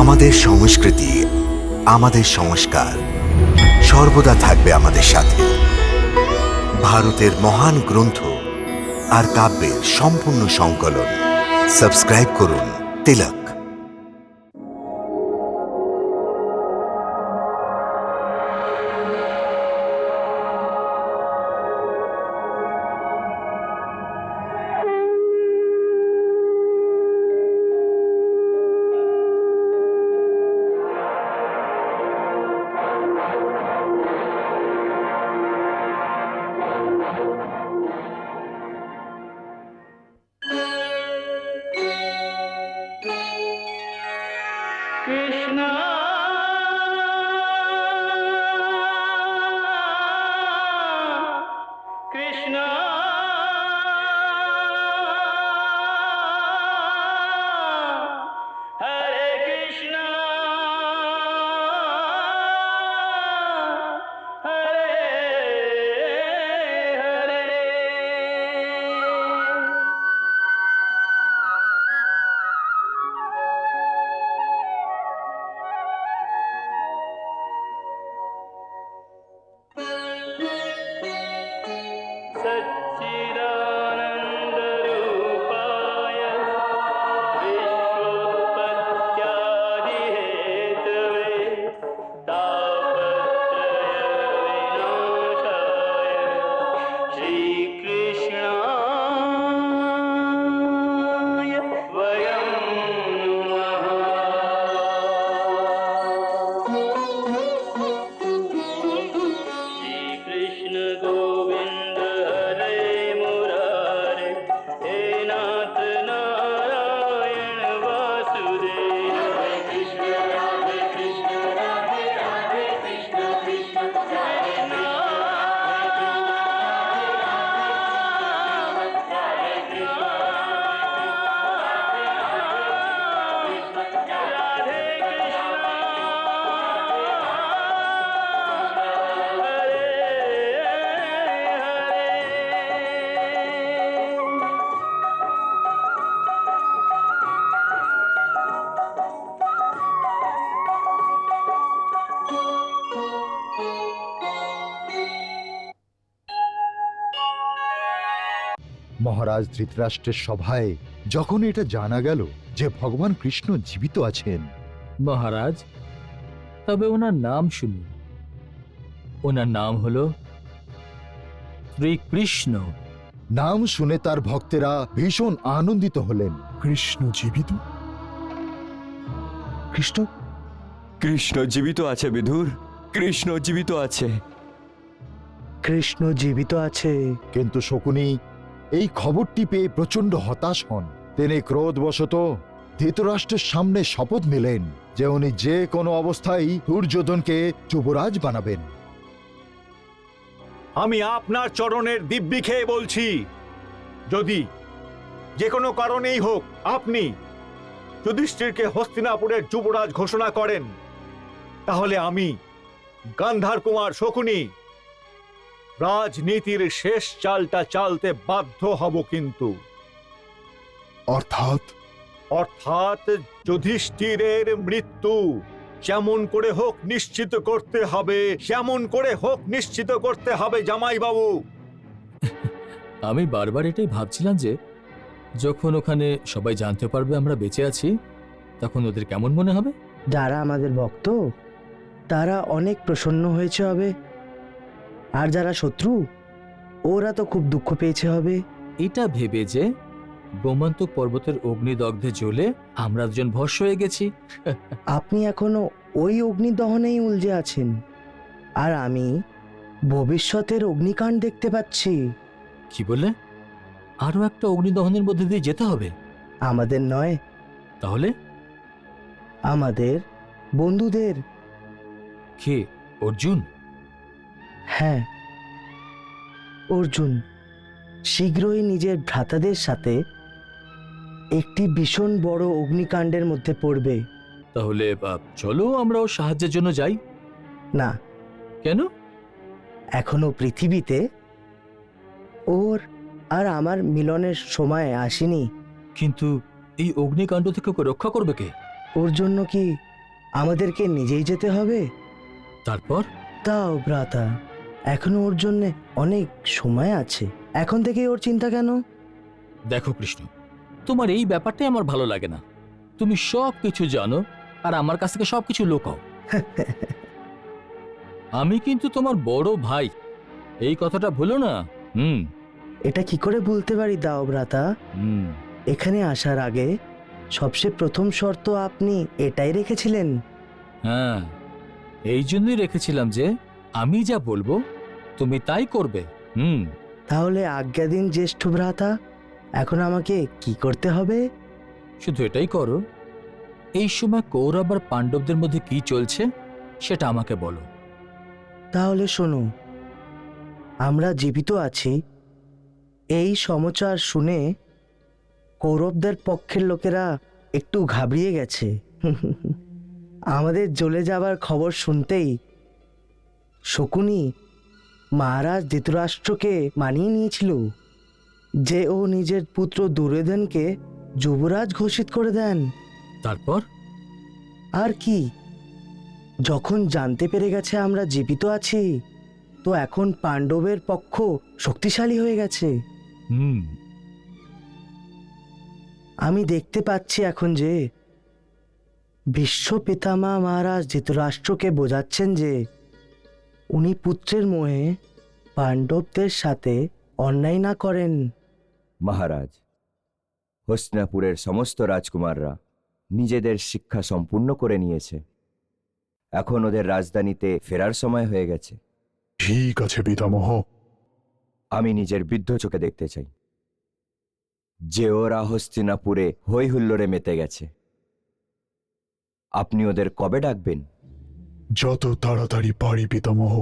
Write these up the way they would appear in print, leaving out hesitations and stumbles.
আমাদের সংস্কৃতি, আমাদের সংস্কার সর্বদা থাকবে আমাদের সাথে। ভারতের মহান গ্রন্থ আর কাব্যের সম্পূর্ণ সংকলন। সাবস্ক্রাইব করুন তিলক। Krishna Krishna Hare Krishna Hare Hare सच्चिदानन्दरूपाय विश्वोत्पत्त्यादिहेतवे तापत्रयविनाशाय श्रीकृष्णाय वयं श्रीकृष्ण गोविन्द हरे मुरारे हे नाथ नारायण वासुदेव हरे कृष्ण राधे राधे कृष्ण कृष्ण हरे মহারাজ ধৃতরাষ্ট্রের সভায় যখন এটা জানা গেল যে ভগবান কৃষ্ণ জীবিত আছেন, মহারাজ, তবে ওনার নাম শুনুন। ওনার নাম হলো শ্রীকৃষ্ণ। নাম শুনে তার ভক্তেরা ভীষণ আনন্দিত হলেন। কৃষ্ণ জীবিত? কৃষ্ণ কৃষ্ণ জীবিত আছে বিধুর, কৃষ্ণ জীবিত আছে। কৃষ্ণ জীবিত আছে। কিন্তু শকুনি এই খবরটি পেয়ে প্রচন্ড হতাশ হন। তিনি ক্রোধবশত ধৃতরাষ্ট্রের সামনে শপথ নিলেন যে উনি যে কোনো অবস্থায় দুর্যোধনকে যুবরাজ বানাবেন। আমি আপনার চরণের দিব্যি খেয়ে বলছি, যদি যে কোনো কারণেই হোক আপনি যুধিষ্ঠিরকে হস্তিনাপুরের যুবরাজ ঘোষণা করেন, তাহলে আমি গান্ধার কুমার শকুনি রাজনীতির শেষ চালটা চালতে বাধ্য হব। কিন্তু অর্থাৎ অর্থাৎ যুধিষ্ঠিরের মৃত্যু যেমন করে হোক নিশ্চিত করতে হবে, যেমন করে হোক নিশ্চিত করতে হবে জামাইবাবু। আমি বারবার এটাই ভাবছিলাম যে যখন ওখানে সবাই জানতে পারবে আমরা বেঁচে আছি, তখন ওদের কেমন মনে হবে। যারা আমাদের ভক্ত তারা অনেক প্রসন্ন হয়েছে হবে, আর যারা শত্রু ওরা তো খুব দুঃখ পেয়েছে হবে। এটা ভেবে যে গোমান্তক পর্বতের অগ্নিদগ্ধে জ্বলে আমরা দুজন ভস্ম হয়ে গেছি। আপনি এখনো ওই অগ্নিদহনেই উলঝে আছেন, আর আমি ভবিষ্যতের অগ্নিকাণ্ড দেখতে পাচ্ছি। কি বললে? আরো একটা অগ্নিদহনের মধ্যে দিয়ে যেতে হবে? আমাদের নয়, তাহলে আমাদের বন্ধুদের। কে? অর্জুন? হ্যাঁ, অর্জুন শীঘ্রই নিজের ভ্রাতাদের সাথে একটি ভীষণ বড় অগ্নিকাণ্ডের মধ্যে পড়বে। তাহলে চলো আমরাও সাহায্যের জন্য যাই। না, কেন? এখনো পৃথিবীতে ওর আর আমার মিলনের সময় আসেনি। কিন্তু এই অগ্নিকাণ্ড থেকে ওকে রক্ষা করবে কে? ওর জন্য কি আমাদেরকে নিজেই যেতে হবে? তারপর তাও ভ্রাতা, এখনো ওর জন্য অনেক সময় আছে। এখন থেকেই ওর চিন্তা কেন? দেখো কৃষ্ণ, তোমার এই ব্যাপারটাই আমার ভালো লাগে না। তুমি সব কিছু জানো আর আমার কাছ থেকে সব কিছু লুকাও। আমি কিন্তু তোমার বড় ভাই, এই কথাটা ভুলো না। হুম এটা কি করে বলতে পারি দাও ভ্রাতা? হুম এখানে আসার আগে সবচেয়ে প্রথম শর্ত আপনি এটাই রেখেছিলেন। হ্যাঁ, এই জন্যই রেখেছিলাম যে আমি যা বলবো তুমি তাই করবে। তাহলে আজ্ঞা দিন জ্যেষ্ঠ ভ্রাতা, এখন আমাকে কি করতে হবে? শুধু এটাই করো, এই সময় কৌরব আর পাণ্ডবদের মধ্যে কি চলছে সেটা আমাকে বলো। তাহলে শোনো, আমরা জীবিত আছি এই সমাচার শুনে কৌরবদের পক্ষের লোকেরা একটু ঘাবড়িয়ে গেছে। আমাদের জ্বলে যাবার খবর শুনতেই শকুনি মহারাজ ধৃতরাষ্ট্রকে মানিয়ে নিয়েছিল যে ও নিজের পুত্র দুর্যোধনকে যুবরাজ ঘোষিত করে দেন। তারপর আর কি, যখন জানতে পেরে গেছে আমরা জীবিত আছি, তো এখন পাণ্ডবের পক্ষ শক্তিশালী হয়ে গেছে। আমি দেখতে পাচ্ছি এখন যে বিশ্ব পিতামহ মহারাজ ধৃতরাষ্ট্রকে বোঝাচ্ছেন যে উনি পুত্রের মোহে পাণ্ডবদের সাথে অন্যায় না করেন। মহারাজ, হস্তিনাপুরের সমস্ত রাজকুমাররা নিজেদের শিক্ষা সম্পূর্ণ করে নিয়েছে। এখন ওদের রাজধানীতে ফেরার সময় হয়ে গেছে। ঠিক আছে পিতামহ। আমি নিজের বৃদ্ধ চোখে দেখতে চাই যে ওরা হস্তিনাপুরে হই হুল্লোড়ে মেতে গেছে। আপনি ওদের কবে ডাকবেন? যত তাড়াতাড়ি পারি পিতামহ।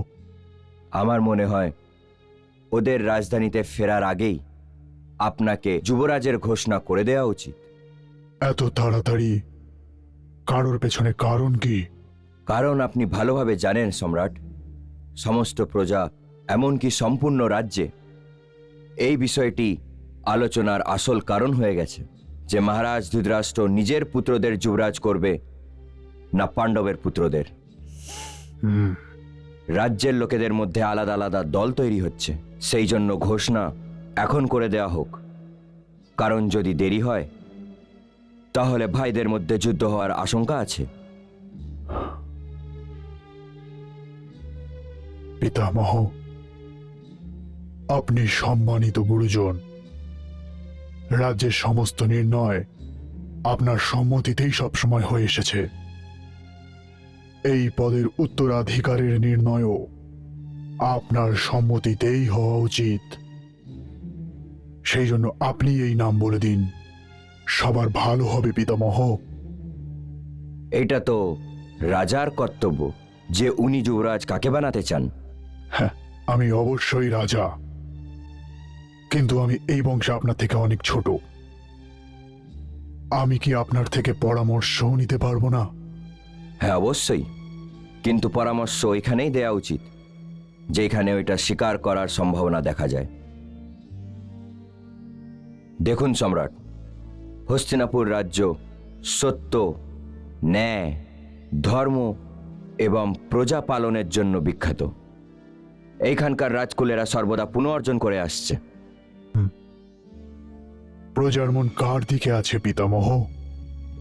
আমার মনে হয় ওদের রাজধানীতে ফেরার আগেই আপনাকে যুবরাজের ঘোষণা করে দেওয়া উচিত। এত তাড়াতাড়ি কারোর পেছনে কারণ কি? কারণ আপনি ভালোভাবে জানেন সম্রাট, সমস্ত প্রজা এমনকি সম্পূর্ণ রাজ্যে এই বিষয়টি আলোচনার আসল কারণ হয়ে গেছে যে মহারাজ ধৃতরাষ্ট্র নিজের পুত্রদের যুবরাজ করবে না পাণ্ডবের পুত্রদের। রাজ্যের লোকেদের মধ্যে আলাদা আলাদা দল তৈরি হচ্ছে। সেই জন্য ঘোষণা এখন করে দেওয়া হোক, কারণ যদি দেরি হয় তাহলে ভাইদের মধ্যে যুদ্ধ হওয়ার আশঙ্কা আছে। পিতামহ, আপনি সম্মানিত গুরুজন। রাজ্যের সমস্ত নির্ণয় আপনার সম্মতিতেই সবসময় হয়ে এসেছে। এই পদের উত্তরাধিকারের নির্ণয়ও আপনার সম্মতিতেই হওয়া উচিত। সেই জন্য আপনি এই নাম বলে দিন, সবার ভালো হবে পিতামহ। এটা তো রাজার কর্তব্য যে উনি যুবরাজ কাকে বানাতে চান। হ্যাঁ, আমি অবশ্যই রাজা, কিন্তু আমি এই বংশে আপনার থেকে অনেক ছোট। আমি কি আপনার থেকে পরামর্শও নিতে পারবো না? হ্যাঁ অবশ্যই, কিন্তু পরামর্শ এখানেই দেয়া উচিত যেখানে ওইটা স্বীকার করার সম্ভাবনা দেখা যায়। দেখুন সম্রাট, হস্তিনাপুর রাজ্য সত্য, ন্যায়, ধর্ম এবং প্রজা পালনের জন্য বিখ্যাত। এইখানকার রাজকুলেরা সর্বদা পুনর্জন করে আসছে। প্রজার মন কার দিকে আছে পিতামহ?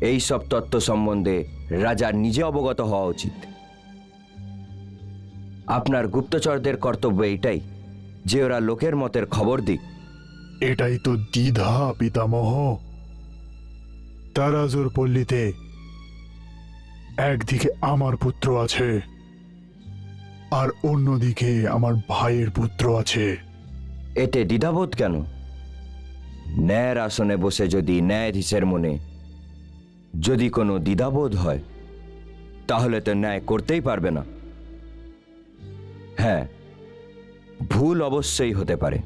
এই সব তত্ত্ব সম্বন্ধে রাজার নিজে অবগত হওয়া উচিত। আপনার গুপ্তচরদের কর্তব্য এইটাই যে ওরা লোকের মতের খবর দিক। এটাই তো দ্বিধা পিতামহ। তারাজুর পল্লীতে একদিকে আমার পুত্র আছে আর অন্যদিকে আমার ভাইয়ের পুত্র আছে। এতে দ্বিধাবোধ কেন? ন্যায়ের আসনে বসে যদি ন্যায়াধীশের মনে যদি কোনো দ্বিধাবোধ হয় তাহলে তো ন্যায় করতেই পারবে না। হ্যাঁ, ভুল অবশ্যই হতে পারে,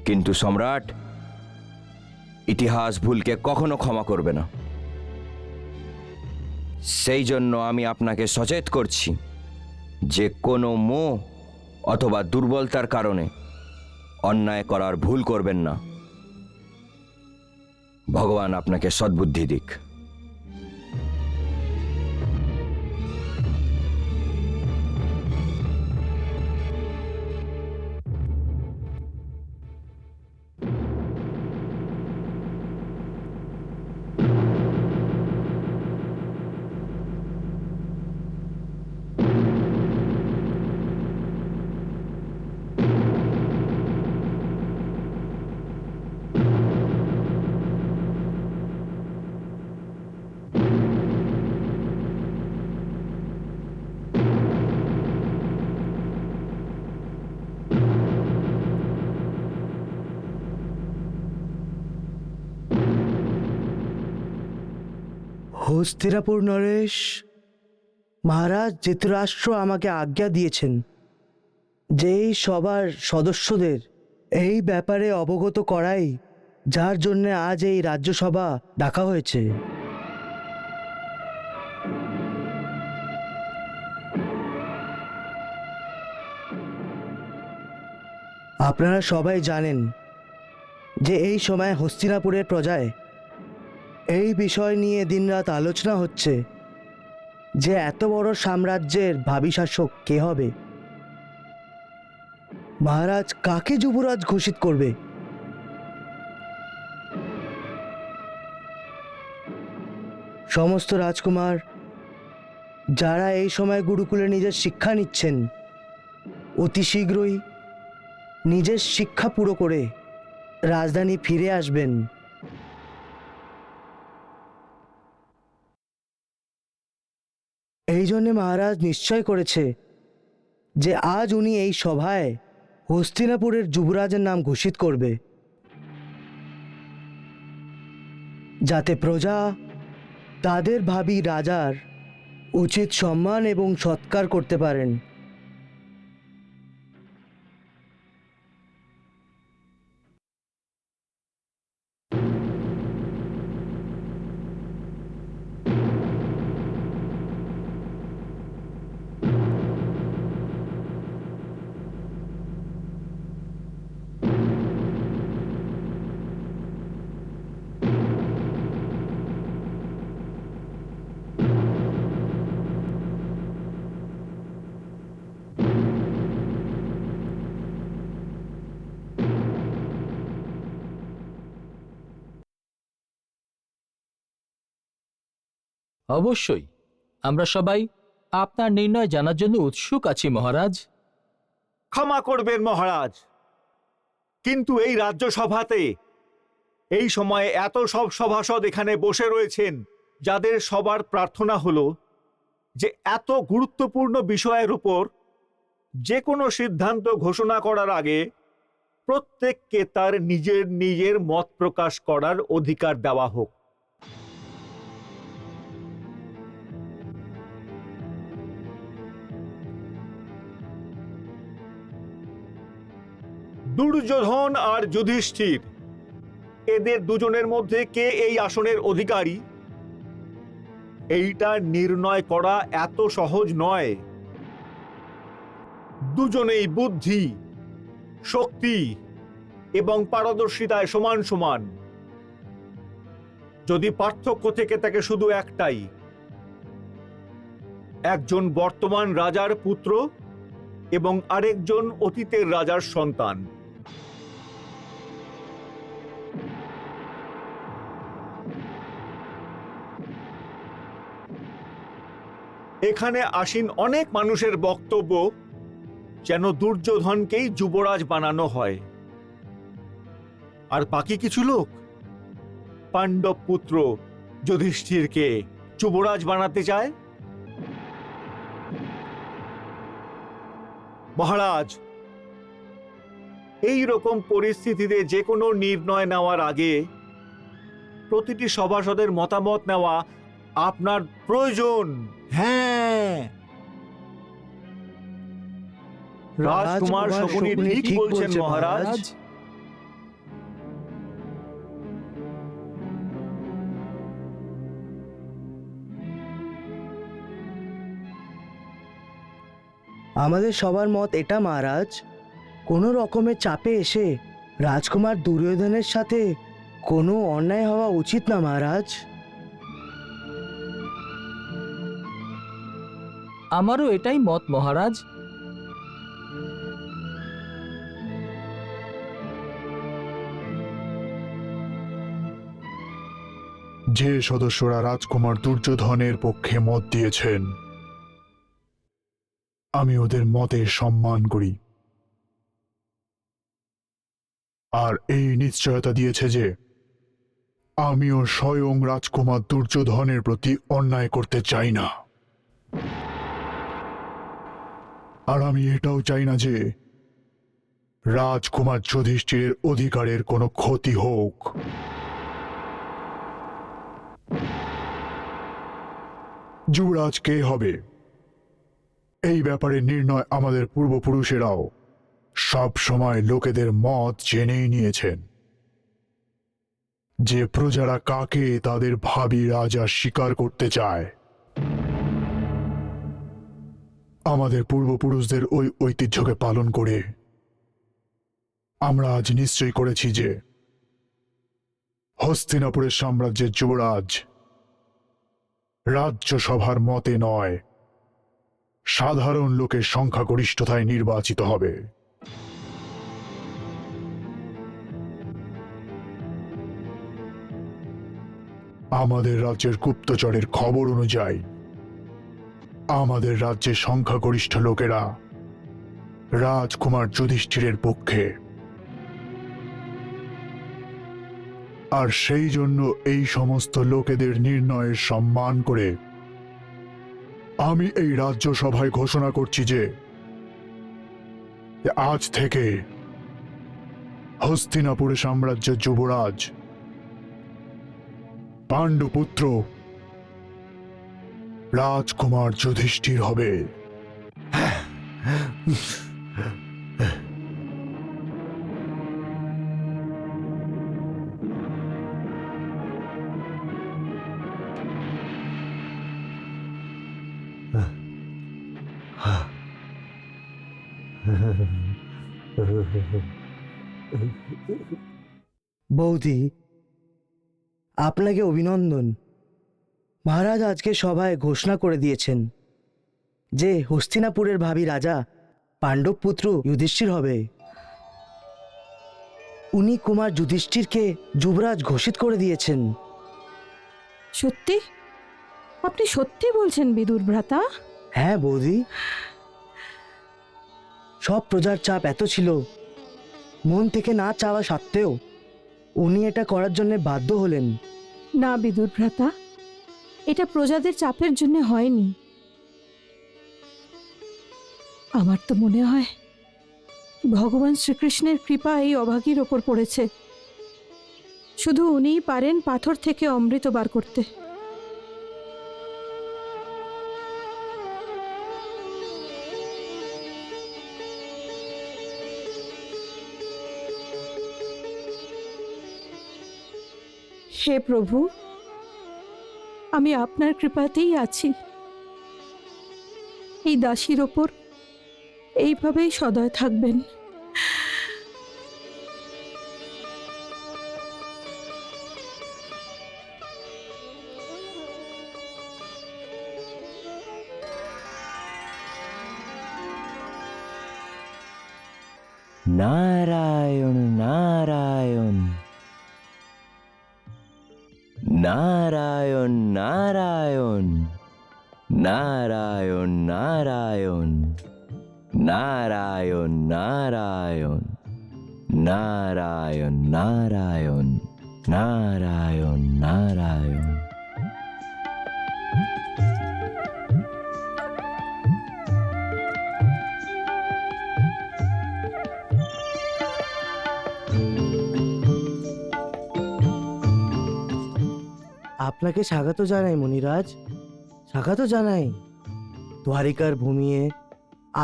কিন্তু সম্রাট, ইতিহাস ভুলকে কখনো ক্ষমা করবে না। সেই জন্য আমি আপনাকে সচেত করছি যে কোনো মোহ অথবা দুর্বলতার কারণে অন্যায় করার ভুল করবেন না। ভগবান আপনাকে সদ্বুদ্ধি দিক। হস্তিনাপুর নরেশ, মহারাজ ধৃতরাষ্ট্র আমাকে আজ্ঞা দিয়েছেন যে এই সবার সদস্যদের এই ব্যাপারে অবগত করাই, যার জন্য আজ এই রাজ্যসভা ডাকা হয়েছে। আপনারা সবাই জানেন যে এই সময় হস্তিনাপুরের প্রজায় এই বিষয় নিয়ে দিনরাত আলোচনা হচ্ছে যে এত বড় সাম্রাজ্যের ভাবী শাসক কে হবে, মহারাজ কাকে যুবরাজ ঘোষিত করবে। সমস্ত রাজকুমার যারা এই সময় গুরুকুলে নিজের শিক্ষা নিচ্ছেন, অতি শীঘ্রই নিজের শিক্ষা পুরো করে রাজধানী ফিরে আসবেন। এই জন্যে মহারাজ নিশ্চয় করেছে যে আজ উনি এই সভায় হস্তিনাপুরের যুবরাজের নাম ঘোষিত করবে, যাতে প্রজা তাদের ভাবী রাজার উচিত সম্মান এবং সৎকার করতে পারেন। অবশ্যই আমরা সবাই আপনার নির্ণয় জানার জন্য উৎসুক আছি মহারাজ। ক্ষমা করবেন মহারাজ, কিন্তু এই রাজ্যসভাতে এই সময়ে এত সব সভাসদ এখানে বসে রয়েছেন, যাদের সবার প্রার্থনা হলো যে এত গুরুত্বপূর্ণ বিষয়ের উপর যে কোনো সিদ্ধান্ত ঘোষণা করার আগে প্রত্যেককে তার নিজের নিজের মত প্রকাশ করার অধিকার দেওয়া হোক। দুর্যোধন আর যুধিষ্ঠির, এদের দুজনের মধ্যে কে এই আসনের অধিকারী, এইটা নির্ণয় করা এত সহজ নয়। দুজনেই বুদ্ধি, শক্তি এবং পারদর্শিতায় সমান সমান। যদি পার্থক্য থেকে থাকে শুধু একটাই, একজন বর্তমান রাজার পুত্র এবং আরেকজন অতীতের রাজার সন্তান। এখানে আসীন অনেক মানুষের বক্তব্য যেন দুর্যোধনকেই যুবরাজ বানানো হয়, আর বাকি কিছু লোক পাণ্ডব পুত্র যুধিষ্ঠিরকে যুবরাজ বানাতে চায়। মহারাজ, এই রকম পরিস্থিতিতে যে কোনো নির্ণয় নেওয়ার আগে প্রতিটি সভাসদের মতামত নেওয়া আপনার প্রয়োজন। হ্যাঁ, রাজকুমার শকুনি ঠিক বলছেন মহারাজ। আমাদের সবার মত এটা মহারাজ, কোনো রকমের চাপে এসে রাজকুমার দুর্যোধনের সাথে কোনো অন্যায় হওয়া উচিত না মহারাজ। আমারও এটাই মত মহারাজ। যে সদস্যরা রাজকুমার দুর্যোধনের পক্ষে মত দিয়েছেন, আমি ওদের মতের সম্মান করি, আর এই নিশ্চয়তা দিয়েছে যে আমিও স্বয়ং রাজকুমার দুর্যোধনের প্রতি অন্যায় করতে চাই না। আর আমি এটাও চাই না যে রাজকুমার যুধিষ্ঠিরের অধিকারের কোনো ক্ষতি হোক। যুবরাজ কে হবে এই ব্যাপারে নির্ণয় আমাদের পূর্বপুরুষেরাও সব সময় লোকেদের মত জেনেই নিয়েছেন যে প্রজারা কাকে তাদের ভাবী রাজা স্বীকার করতে চায়। আমাদের পূর্বপুরুষদের ওই ঐতিহ্যকে পালন করে আমরা আজ নিশ্চয় করেছি যে হস্তিনাপুরের সাম্রাজ্যের যুবরাজ রাজ্যসভার মতে নয়, সাধারণ লোকের সংখ্যাগরিষ্ঠতায় নির্বাচিত হবে। আমাদের রাজ্যের গুপ্তচরের খবর অনুযায়ী আমাদের রাজ্যের সংখ্যাগরিষ্ঠ লোকেরা রাজকুমার যুধিষ্ঠিরের পক্ষে, আর সেই জন্য এই সমস্ত লোকেদের নির্ণয়ের সম্মান করে আমি এই রাজ্যসভায় ঘোষণা করছি যে আজ থেকে হস্তিনাপুর সাম্রাজ্যের যুবরাজ পাণ্ডুপুত্র রাজকুমার যুধিষ্ঠির হবে। বৌদি, আপনাকে অভিনন্দন। মহারাজ আজকে সভায় ঘোষণা করে দিয়েছেন যে হস্তিনাপুরের ভাবী রাজা পাণ্ডব পুত্র যুধিষ্ঠির হবে। উনি কুমার যুধিষ্ঠিরকে যুবরাজ ঘোষিত করে দিয়েছেন। সত্যি? আপনি সত্যি বলছেন বিদুর ভ্রাতা? হ্যাঁ বৌদি, সব প্রজার চাপ এত ছিল, মন থেকে না চাওয়া সত্ত্বেও উনি এটা করার জন্য বাধ্য হলেন। না বিদুর ভ্রাতা, এটা প্রজাদের চাপের জন্য হয়নি। আমার তো মনে হয় ভগবান শ্রীকৃষ্ণের কৃপা এই অভাগীর ওপর পড়েছে। শুধু উনিই পারেন পাথর থেকে অমৃত বার করতে। হে প্রভু, আমি আপনার কৃপাতেই আছি। এই দাসীর ওপর এইভাবেই সদয় থাকবেন। নারায়ণ নারায়ণ নারায়ণ নারায়ণ নারায়ণ নারায়ণ নারায়ণ নারায়ণ নারায়ণ নারায়ণ নারায়ণ নারায়ণ। আপনাকে স্বাগত জানাই মুনিরাজ, স্বাগত জানাই। দ্বারিকার ভূমিয়ে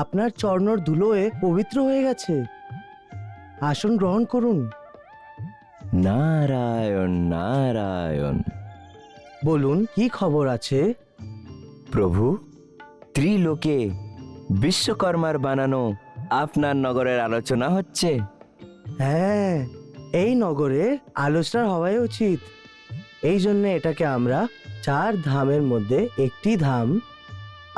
আপনার চরণর ধুলোয় পবিত্র হয়ে গেছে। আসন গ্রহণ করুন। নারায়ণ নারায়ণ। বলুন, কি খবর আছে? প্রভু, ত্রিলোকে বিশ্বকর্মার বানানো আপনার নগরের আলোচনা হচ্ছে। হ্যাঁ, এই নগরের আলোচনা হওয়াই উচিত। এই জন্য এটাকে আমরা 4 ধামের মধ্যে একটি ধাম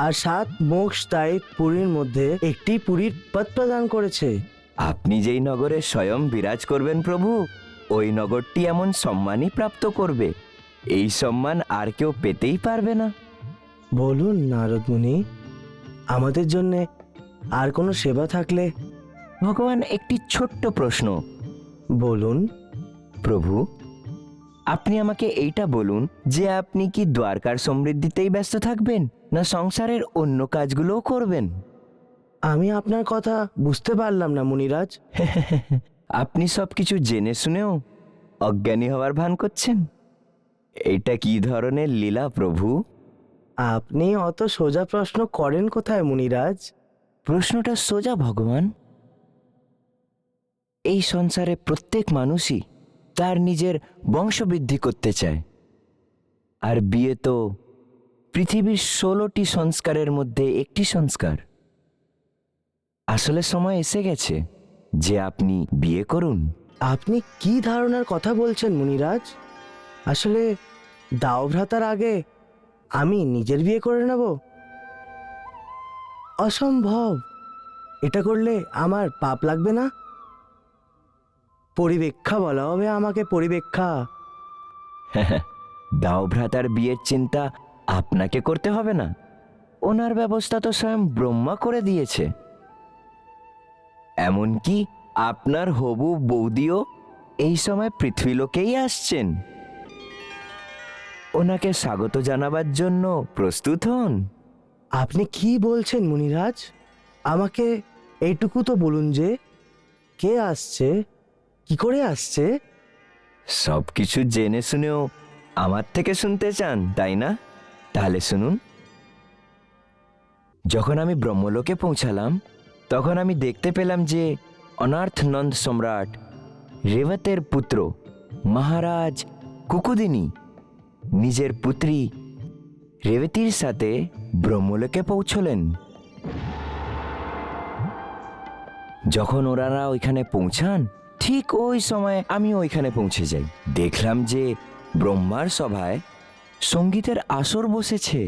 আর 7 মোক্ষদায়ী পুরীর মধ্যে একটি পুরীর পদ প্রদান করেছে। আপনি যেই নগরে স্বয়ং বিরাজ করবেন প্রভু, ওই নগরটি এমন সম্মানই প্রাপ্ত করবে। এই সম্মান আর কেউ পেতেই পারবে না। বলুন নারদ মুনি, আমাদের জন্য আর কোনো সেবা থাকলে। ভগবান, একটি ছোট্ট প্রশ্ন। বলুন। প্রভু, আপনি আমাকে এইটা বলুন যে আপনি কি দ্বারকার সমৃদ্ধিতেই ব্যস্ত থাকবেন, না সংসারের অন্য কাজগুলোও করবেন? আমি আপনার কথা বুঝতে পারলাম না মুনিরাজ। আপনি সবকিছু জেনে শুনেও অজ্ঞানী হওয়ার ভান করছেন। এটা কি ধরনের লীলা প্রভু? আপনি অত সোজা প্রশ্ন করেন কোথায় মুনিরাজ? প্রশ্নটা সোজা ভগবান। এই সংসারে প্রত্যেক মানুষই তার নিজের বংশবৃদ্ধি করতে চায়, আর বিয়ে তো পৃথিবীর 16টি সংস্কারের মধ্যে একটি সংস্কার। আসলে সময় এসে গেছে যে আপনি বিয়ে করুন। আপনি কি ধারণার কথা বলছেন মুনিরাজ? আসলে দাওভ্রাতার আগে আমি নিজের বিয়ে করে নেব? অসম্ভব। এটা করলে আমার পাপ লাগবে না? পরিবেক্ষা বলা হবে আমাকে, পরিবেক্ষা। দাওভ্রাতার বিয়ের চিন্তা আপনাকে করতে হবে না, ওনার ব্যবস্থা তো স্বয়ং ব্রহ্মা করে দিয়েছে। এমনকি আপনার হবু বৌদিও এই সময় পৃথ্বীলোকেই আসছেন। ওনাকে স্বাগত জানাবার জন্য প্রস্তুত হন। আপনি কি বলছেন মুনিরাজ? আমাকে এইটুকু তো বলুন যে কে আসছে, কি করে আসছে? সব কিছু জেনে শুনেও আমার থেকে শুনতে চান, তাই না? তাহলে শুনুন। যখন আমি ব্রহ্মলোকে পৌঁছালাম তখন আমি দেখতে পেলাম যে অনার্থ নন্দ সম্রাট রেবতের পুত্র মহারাজ কুকুদিনী নিজের পুত্রী রেবতীর সাথে ব্রহ্মলোকে পৌঁছলেন। যখন ওনারা ওইখানে পৌঁছান ঠিক ওই সময় আমি ওইখানে পৌঁছে যাই। দেখলাম যে ব্রহ্মার সভায় সঙ্গীতের আসর বসেছে।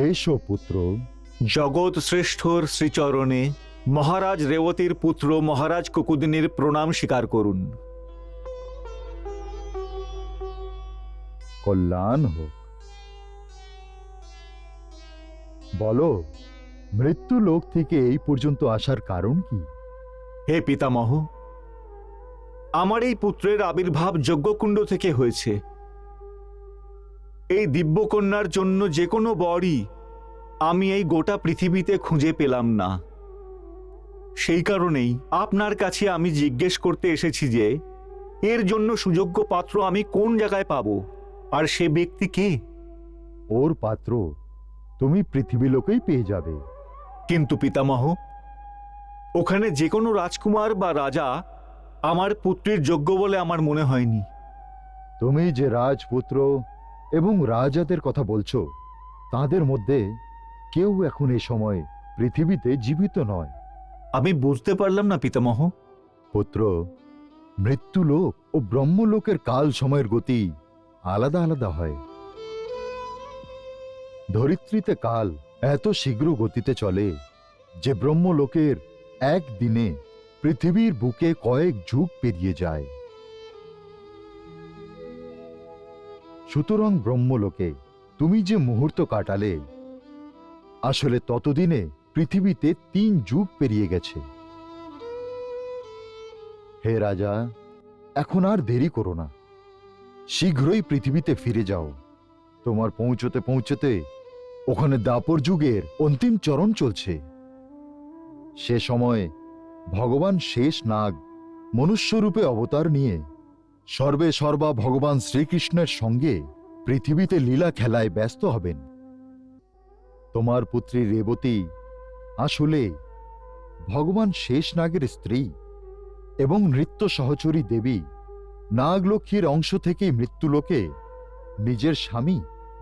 এসো পুত্র। জগৎ শ্রেষ্ঠর শ্রীচরণে মহারাজ রেবতীর পুত্র মহারাজ কুকুদিনীর প্রণাম স্বীকার করুন। কল্যাণ হোক। বলো, মৃত্যু লোক থেকে এই পর্যন্ত আসার কারণ কি? হে পিতামহ, আমার এই পুত্রের আবির্ভাব যজ্ঞকুণ্ড থেকে হয়েছে। এই দিব্যকন্যার জন্য যে কোনো বরই আমি এই গোটা পৃথিবীতে খুঁজে পেলাম না। সেই কারণেই আপনার কাছে আমি জিজ্ঞেস করতে এসেছি যে এর জন্য সুযোগ্য পাত্র আমি কোন জায়গায় পাবো, আর সে ব্যক্তি কে? ওর পাত্র তুমি পৃথিবী লোকেই পেয়ে যাবে। কিন্তু পিতামহ, ওখানে যে কোনো রাজকুমার বা রাজা আমার পুত্রের যোগ্য বলে আমার মনে হয়নি। তুমি যে রাজপুত্র এবং রাজাদের কথা বলছো তাদের মধ্যে কেউ এখন এই সময় পৃথিবীতে জীবিত নয়। আমি বুঝতে পারলাম না পিতামহ। পুত্র, মৃত্যুলোক ও ব্রহ্মলোকের কাল সময়ের গতি আলাদা আলাদা হয়। ধরিত্রীতে কাল এত শীঘ্র গতিতে চলে যে ব্রহ্মলোকের এক দিনে পৃথিবীর বুকে কয়েক যুগ পেরিয়ে যায়। সুতরাং ব্রহ্মলোকে তুমি যে মুহূর্ত কাটালে আসলে ততদিনে পৃথিবীতে 3 যুগ পেরিয়ে গেছে। হে রাজা, এখন আর দেরি করো না, শীঘ্রই পৃথিবীতে ফিরে যাও। তোমার পৌঁছতে পৌঁছতে ওখানে দাপর যুগের অন্তিম চরণ চলছে। সে সময় ভগবান শেষ নাগ মনুষ্যরূপে অবতার নিয়ে সর্বে সর্বা ভগবান শ্রীকৃষ্ণের সঙ্গে পৃথিবীতে লীলা খেলায় ব্যস্ত হবেন। তোমার পুত্রী রেবতী আসলে ভগবান শেষনাগের স্ত্রী এবং নৃত্য সহচরী দেবী নাগলক্ষ্মীর অংশ থেকেই মৃত্যুলোকে নিজের স্বামী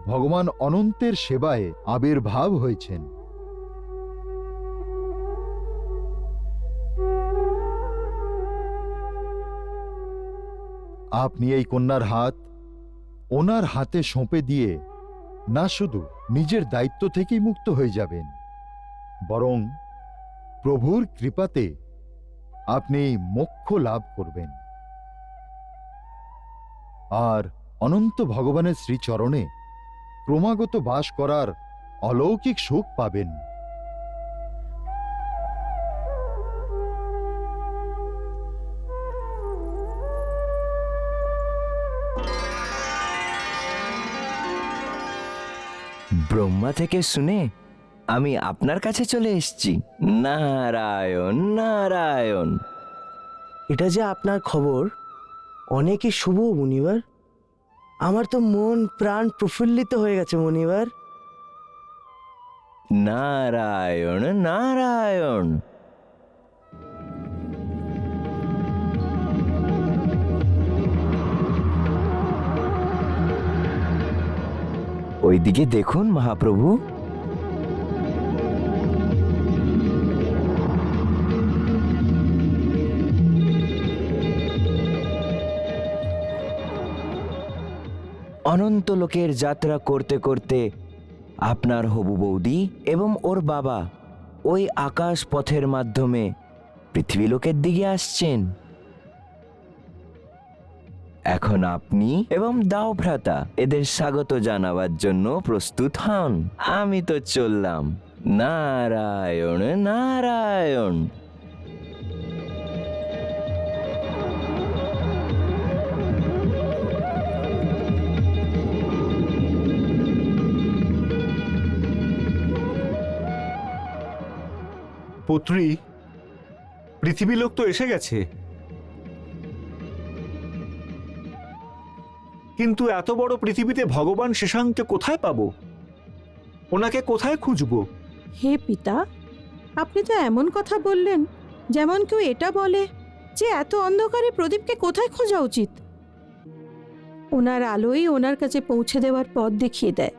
ভগবান অনন্তের সেবায় আবির্ভাব হয়েছেন। আপনি এই কন্যার হাত ওনার হাতে সঁপে দিয়ে না শুধু নিজের দায়িত্ব থেকেই মুক্ত হয়ে যাবেন, বরং প্রভুর কৃপাতে আপনি মোক্ষ লাভ করবেন আর অনন্ত ভগবানের শ্রীচরণে ক্রমাগত বাস করার অলৌকিক সুখ পাবেন। ব্রহ্মা থেকে শুনে আমি আপনার কাছে চলে এসেছি। নারায়ণ নারায়ণ। এটা যে আপনার খবর অনেকই শুভ মুনিবার। আমার তো মন প্রাণ প্রফুল্লিত হয়ে গেছে মুনিবার। নারায়ণ নারায়ণ। ওইদিকে দেখুন মহাপ্রভু। অনন্ত লোকের যাত্রা করতে করতে আপনার হবু বৌদি এবং ওর বাবা ওই আকাশ পথের মাধ্যমে পৃথিবীলোকের দিকে আসছেন। এখন আপনি এবং দাও ভ্রাতা এদের স্বাগত জানাবার জন্য প্রস্তুত হন। আমি তো চললাম। নারায়ণ নারায়ণ। পুত্রী, পৃথিবী লোক তো এসে গেছে, কিন্তু এত বড় পৃথিবীতে ভগবান শেষাঙ্ককে কোথায় পাবো? ওনাকে কোথায় খুঁজবো? হে পিতা, আপনি তো এমন কথা বললেন যেমন কেউ এটা বলে যে এত অন্ধকারে প্রদীপকে কোথায় খোঁজা উচিত। ওনার আলোই ওনার কাছে পৌঁছে দেওয়ার পথ দেখিয়ে দেয়।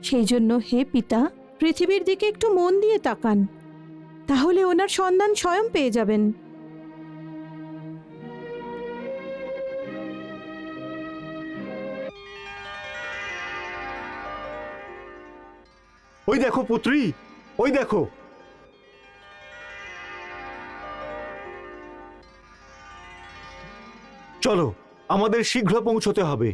সেই জন্য হে পিতা, পৃথিবীর দিকে একটু মন দিয়ে তাকান, তাহলে ওনার সন্ধান স্বয়ং পেয়ে যাবেন। ওই দেখো পুত্রী, ওই দেখো। চলো, আমাদের শীঘ্র পৌঁছতে হবে।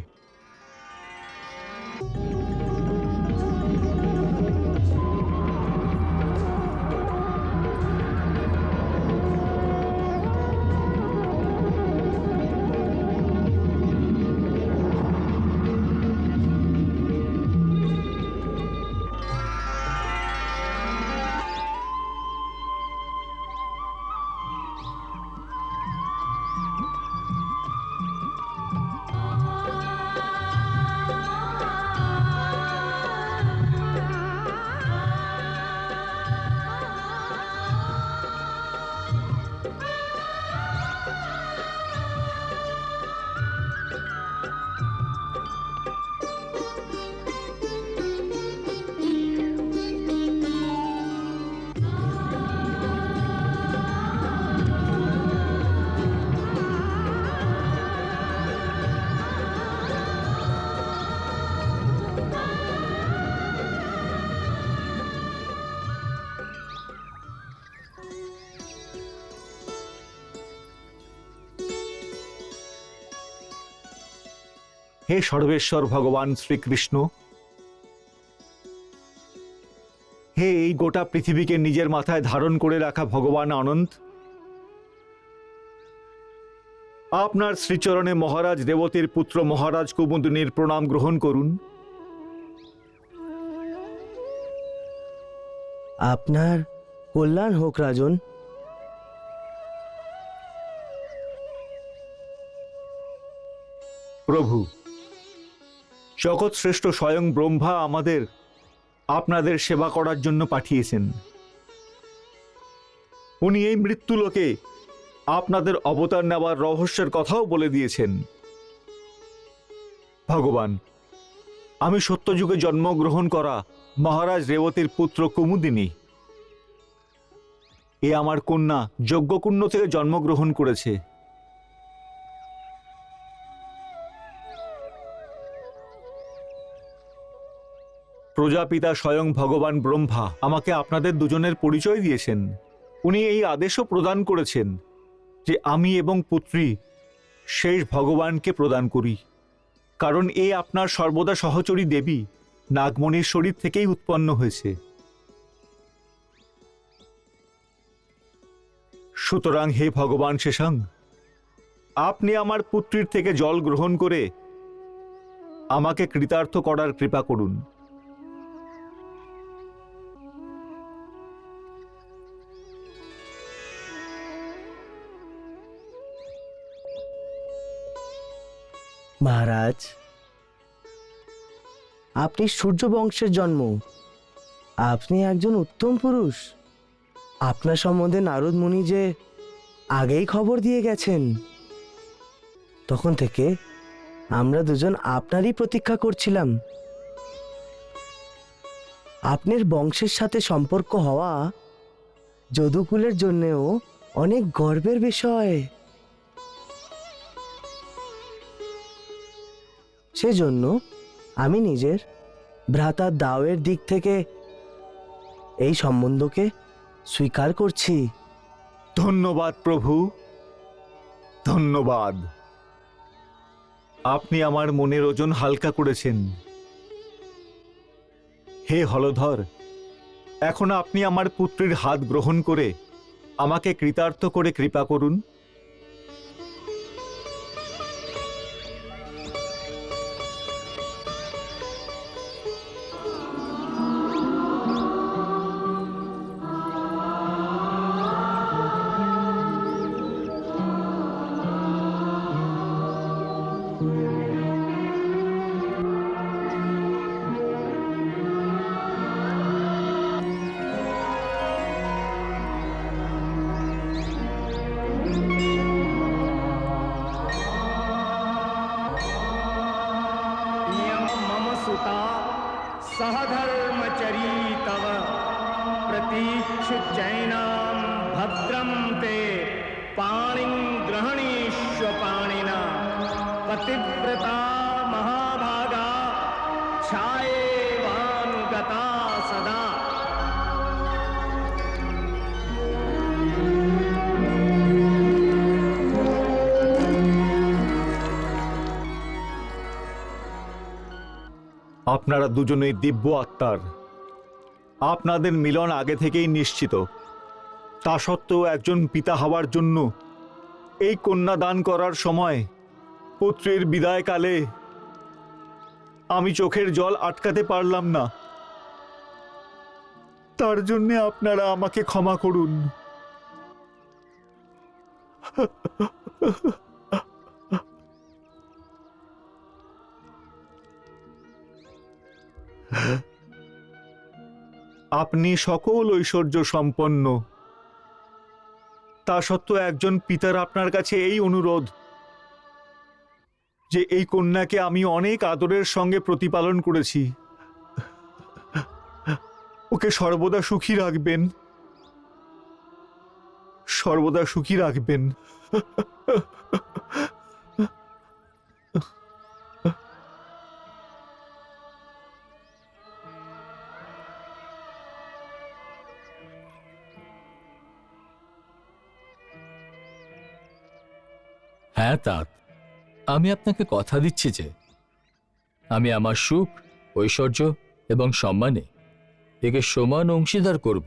হে সর্বেশ্বর ভগবান শ্রীকৃষ্ণ, হে এই গোটা পৃথিবীকে নিজের মাথায় ধারণ করে রাখা ভগবান অনন্ত, আপনার শ্রীচরণে মহারাজ দেবতীর পুত্র মহারাজ কুমুদিনীর প্রণাম গ্রহণ করুন। আপনার কল্যাণ হোক রাজন। প্রভু, জগৎ শ্রেষ্ঠ স্বয়ং ব্রহ্মা আমাদের আপনাদের সেবা করার জন্য পাঠিয়েছেন। উনি এই মৃত্যুলোকে আপনাদের অবতার নেওয়ার রহস্যের কথাও বলে দিয়েছেন। ভগবান, আমি সত্যযুগে জন্মগ্রহণ করা মহারাজ রেবতীর পুত্র কুমুদিনী। এ আমার কন্যা যজ্ঞকুণ্ড থেকে জন্মগ্রহণ করেছে। প্রজাপিতা স্বয়ং ভগবান ব্রহ্মা আমাকে আপনাদের দুজনের পরিচয় দিয়েছেন। উনি এই আদেশও প্রদান করেছেন যে আমি এবং পুত্রী শেষ ভগবানকে প্রদান করি, কারণ এ আপনার সর্বদা সহচরী দেবী নাগমণির শরীর থেকেই উৎপন্ন হয়েছে। সুতরাং হে ভগবান শেষাং, আপনি আমার পুত্রীর থেকে জল গ্রহণ করে আমাকে কৃতার্থ করার কৃপা করুন। মহারাজ, আপনি সূর্য বংশের জন্ম, আপনি একজন উত্তম পুরুষ। আপনার সম্বন্ধে নারদ মুনি যে আগেই খবর দিয়ে গেছেন, তখন থেকে আমরা দুজন আপনারই প্রতীক্ষা করছিলাম। আপনার বংশের সাথে সম্পর্ক হওয়া যদুকুলের জন্যেও অনেক গর্বের বিষয়। সেজন্য আমি নিজের ভ্রাতা দাওয়ের দিক থেকে এই সম্বন্ধকে স্বীকার করছি। ধন্যবাদ প্রভু, ধন্যবাদ। আপনি আমার মনের ওজন হালকা করেছেন। হে হলধর, এখন আপনি আমার পুত্রীর হাত গ্রহণ করে আমাকে কৃতার্থ করে কৃপা করুন। इयं मम सुता सहधर्मचरी तव प्रतीक्षुच्चैनां भद्रं ते पाणिं ग्रहणीष्व पाणिना पतिव्रता महाभागा छायेवानुगता सदा। আপনারা দুজনেই দিব্য আত্মার। আপনাদের মিলন আগে থেকেই নিশ্চিত। তা সত্ত্বেও একজন পিতা হওয়ার জন্য এই কন্যা দান করার সময় পুত্রের বিদায়কালে আমি চোখের জল আটকাতে পারলাম না। তার জন্য আপনারা আমাকে ক্ষমা করুন। আপনি সকল ঐশ্বর্য সম্পন্ন, তা সত্ত্বেও একজন পিতার আপনার কাছে এই অনুরোধ যে এই কন্যাকে আমি অনেক আদরের সঙ্গে প্রতিপালন করেছি, ওকে সর্বদা সুখী রাখবেন, সর্বদা সুখী রাখবেন। হ্যাঁ তাত, আমি আপনাকে কথা দিচ্ছি যে আমি আমার সুখ, ঐশ্বর্য এবং সম্মানে একে সমান অংশীদার করব।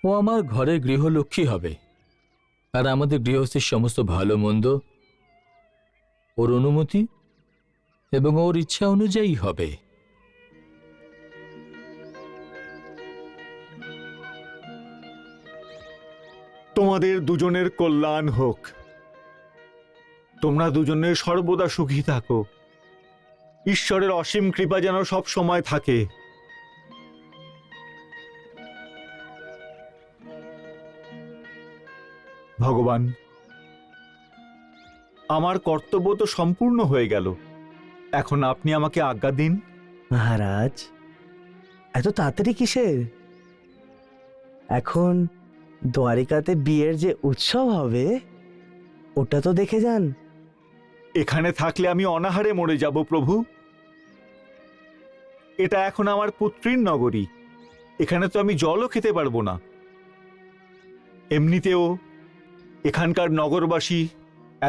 ও আমার ঘরে গৃহলক্ষ্মী হবে, আর আমাদের গৃহস্থের সমস্ত ভালো মন্দ ওর অনুমতি এবং ওর ইচ্ছা অনুযায়ী হবে। তোমাদের দুজনের কল্যাণ হোক। তোমরা দুজনে সর্বদা সুখী থাকো। ঈশ্বরের অসীম কৃপা যেন সব সময় থাকে। ভগবান, আমার কর্তব্য তো সম্পূর্ণ হয়ে গেল, এখন আপনি আমাকে আজ্ঞা দিন। মহারাজ, এত তাড়াতাড়ি কিসের? এখন দ্বারিকাতে বিয়ের যে উৎসব হবে ওটা তো দেখে যান। এখানে থাকলে আমি অনাহারে মরে যাব প্রভু। এটা এখন আমার পুত্রীর নগরী, এখানে তো আমি জলও খেতে পারবো না। এমনিতেও এখানকার নগরবাসী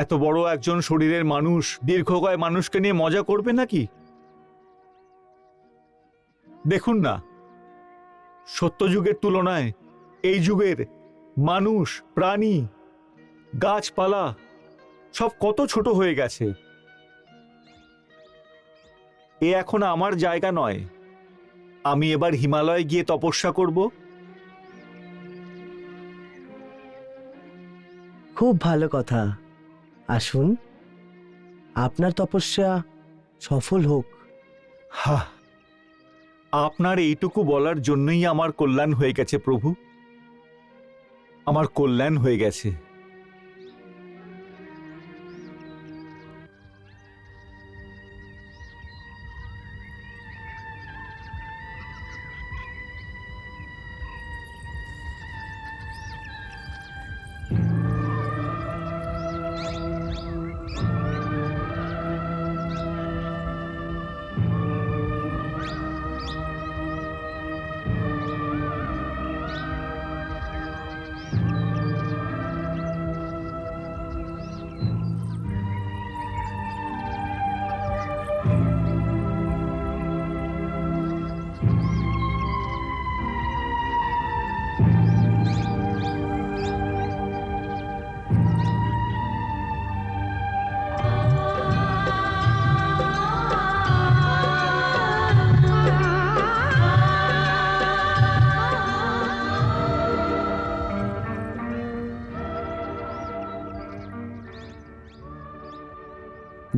এত বড় একজন শরীরের মানুষ দীর্ঘকায় মানুষকে নিয়ে মজা করবে নাকি? দেখুন না, সত্যযুগের তুলনায় এই যুগের মানুষ, প্রাণী, গাছপালা সব কত ছোট হয়ে গেছে। এ এখন আমার জায়গা নয়। আমি এবার হিমালয়ে গিয়ে তপস্যা করব। খুব ভালো কথা। আসুন, আপনার তপস্যা সফল হোক। হা, আপনার এইটুকু বলার জন্যই আমার কল্যাণ হয়ে গেছে প্রভু, আমার কল্যাণ হয়ে গেছে।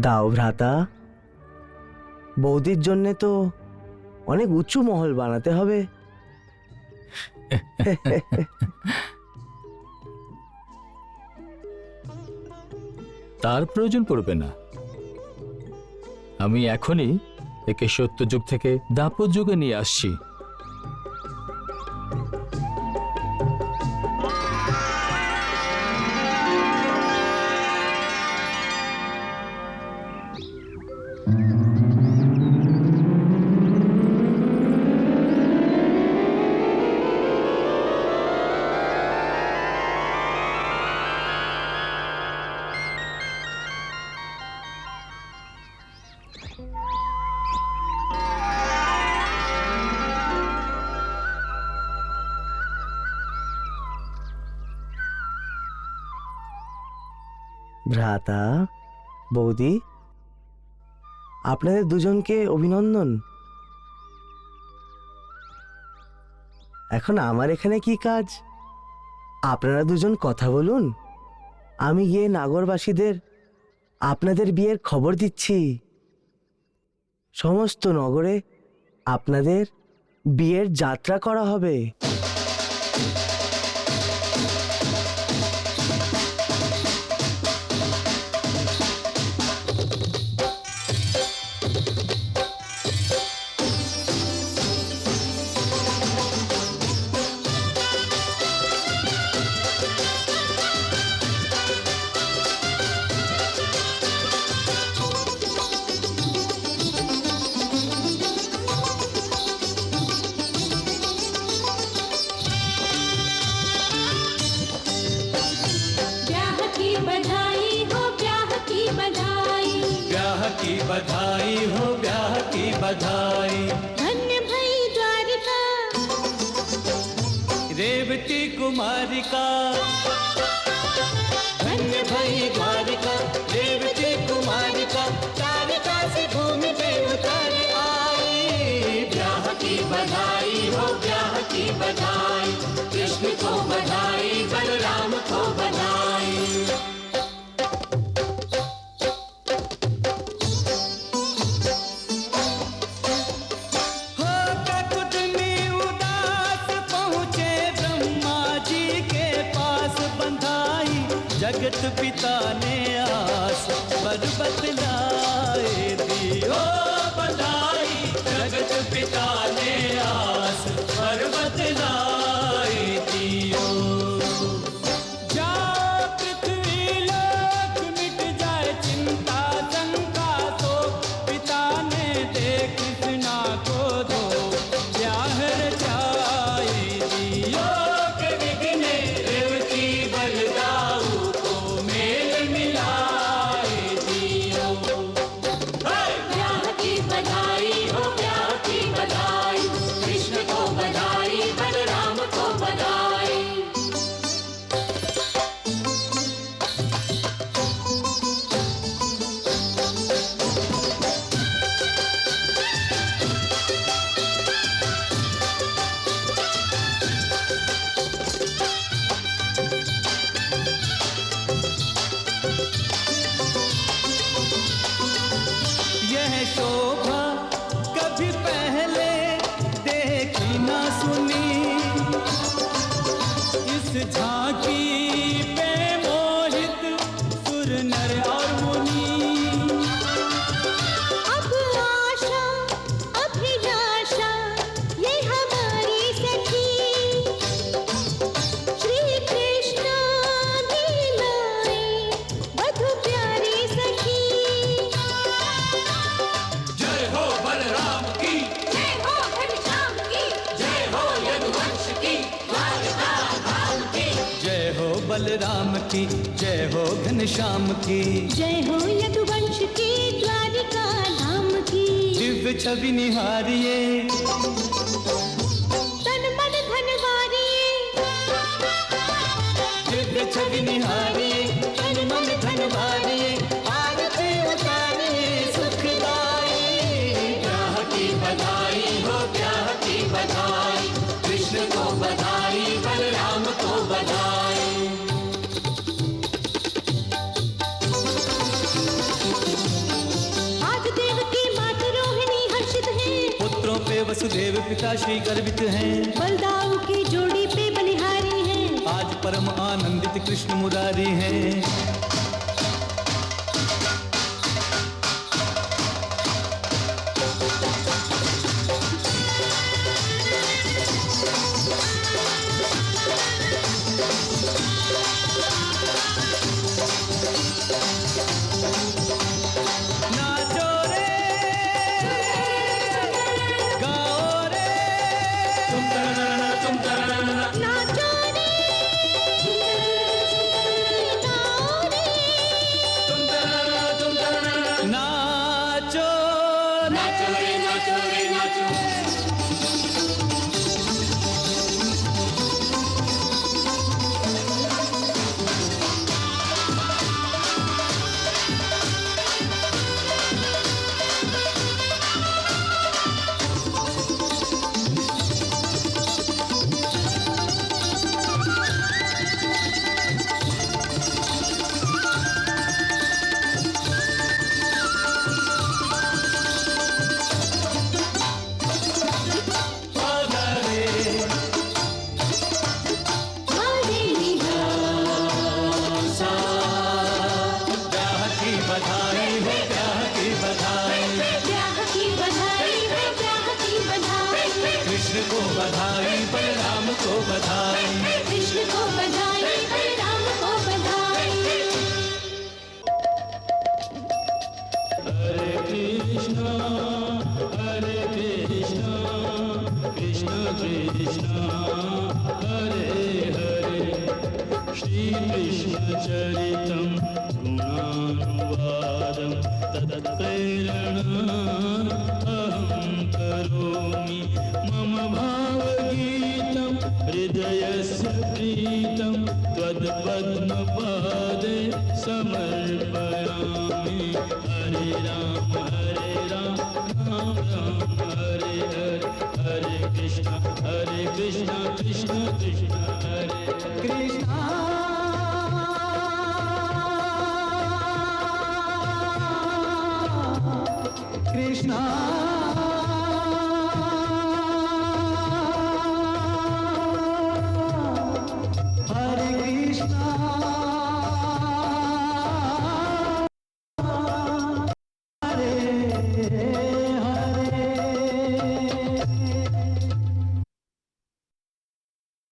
দাও ভ্রাতা, বৌদির জন্যে তো অনেক উঁচু মহল বানাতে হবে। তার প্রয়োজন পড়বে না। আমি এখনই একে সত্যযুগ থেকে দাপর যুগে নিয়ে আসছি। ভ্রাতা, বৌদি, আপনাদের দুজনকে অভিনন্দন। এখন আমার এখানে কি কাজ? আপনারা দুজন কথা বলুন, আমি গিয়ে নাগরবাসীদের আপনাদের বিয়ের খবর দিচ্ছি। সমস্ত নগরে আপনাদের বিয়ের যাত্রা করা হবে। ब्याह की बधाई हो, ब्याह की बधाई। ब्याह की बधाई हो, ब्याह की बधाई। धन्य भई द्वारिका, रेवती कुमारी का धन्य भई द्वारिका, रेवती कुमारी का द्वारिका से भूमि पे उतर आई। ब्याह की बधाई हो, ब्याह की बधाई। कृष्ण को बधाई, बलराम को बधाई। जगत पिता ने आस पर बतलाए दियो बधाई, जगत पिता ने आस पर बतलाए दियो। जाओ पृथ्वी लोक मिट जाए चिंता शंका तो, पिता ने दे कृष्णा को दो ब्याह रचाए दियो। के विघ्ने रेवती बलदाऊ को मेल मिलाए दियो। ब्याह की बधाई हो, ब्याह की बधाई, कृष्ण को बधाई, बलराम को बधाई। यह शोभा कभी पहले देखी ना सुनी, इस झांकी पे मोहित सुर नर और मुनि। अब आशा अभिलाषा ये हमारी सखी, श्री कृष्ण दिलाए वधु प्यारी सखी। जय हो बलराम की, जय हो घनश्याम की, जय हो यदुवंश की, द्वारका धाम की। जय हो बलराम की, जय हो घनश्याम की। जय हो यदुवंश की, द्वारिका धाम की। दिव्य छवि निहारिए, तन मन धन वारिए, दिव्य छवि निहारिए, तन मन धन वारिए, आरती उतारिए सुखदाई। ब्याह की बधाई हो, ब्याह की बधाई, कृष्ण को बधाई, बलराम को बधाई। आज देव की मात रोहिणी हर्षित है, पुत्रों पे वसुदेव पिता श्री गर्वित हैं। बलदाऊ की जोड़ी पे बलिहारी है। आज परम आनंदित कृष्ण मुरारी हैं। नाचो रे, गाओ रे, तुम तरना, तुम तरना। नाचो रे, गाओ रे, नाचो नाचो रे, नाचो रे, नाचो। हरे निहासा। ब्याह की बधाई हो, ब्याह की बधाई, ब्याह की बधाई है, ब्याह की बधाई, कृष्ण को बधाई, बलराम को बधाई। कृष्ण को बधाई, बलराम को बधाई। हरे कृष्ण कृष्ण कृष्ण हरे हरे, श्री कृष्ण चरितं गुणानुवादं तत्प्रेरणा अहं करोमि। मम भावगीतं हृदयस्य प्रीतं त्वत्पद्मपादे समर्पयामि। हरे राम राम राम हरे हरे, हरे कृष्ण कृष्ण कृष्ण हरे कृष्ण